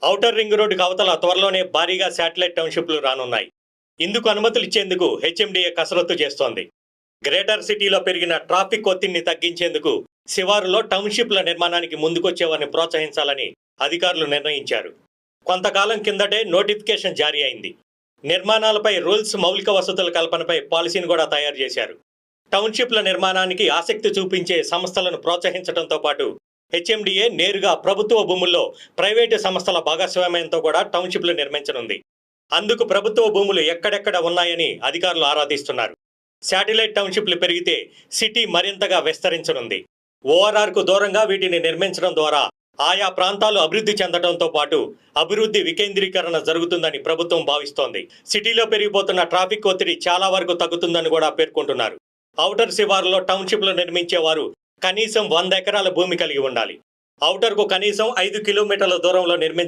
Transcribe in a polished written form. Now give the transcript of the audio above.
Outer ring రోడ్డుకు అవతల త్వరలోనే భారీగా శాటిలైట్ టౌన్షిప్లు రానున్నాయి. ఇందుకు అనుమతులు ఇచ్చేందుకు హెచ్ఎండిఏ కసరత్తు చేస్తోంది. గ్రేటర్ సిటీలో పెరిగిన ట్రాఫిక్ ఒత్తిడిని తగ్గించేందుకు శివారులో టౌన్షిప్ల నిర్మాణానికి ముందుకొచ్చేవారిని ప్రోత్సహించాలని అధికారులు నిర్ణయించారు. కొంతకాలం కిందటే నోటిఫికేషన్ జారీ అయింది. నిర్మాణాలపై రూల్స్, మౌలిక వసతుల కల్పనపై పాలసీని కూడా తయారు చేశారు. టౌన్షిప్ల నిర్మాణానికి ఆసక్తి చూపించే సంస్థలను ప్రోత్సహించడంతో పాటు హెచ్ఎండిఏ నేరుగా ప్రభుత్వ భూముల్లో ప్రైవేటు సంస్థల భాగస్వామ్యంతో కూడా టౌన్షిప్లు నిర్మించనుంది. అందుకు ప్రభుత్వ భూములు ఎక్కడెక్కడ ఉన్నాయని అధికారులు ఆరాధిస్తున్నారు. శాటిలైట్ టౌన్షిప్లు పెరిగితే సిటీ మరింతగా విస్తరించనుంది. ఓఆర్ఆర్కు దూరంగా వీటిని నిర్మించడం ద్వారా ఆయా ప్రాంతాలు అభివృద్ధి చెందడంతో పాటు అభివృద్ధి వికేంద్రీకరణ జరుగుతుందని ప్రభుత్వం భావిస్తోంది. సిటీలో పెరిగిపోతున్న ట్రాఫిక్ ఒత్తిడి చాలా వరకు తగ్గుతుందని కూడా పేర్కొంటున్నారు. ఔటర్ శివారులో టౌన్షిప్లు నిర్మించేవారు కనీసం 100 ఎకరాల భూమి కలిగి ఉండాలి. ఔటర్కు కనీసం 5 కిలోమీటర్ల దూరంలో నిర్మించాలి.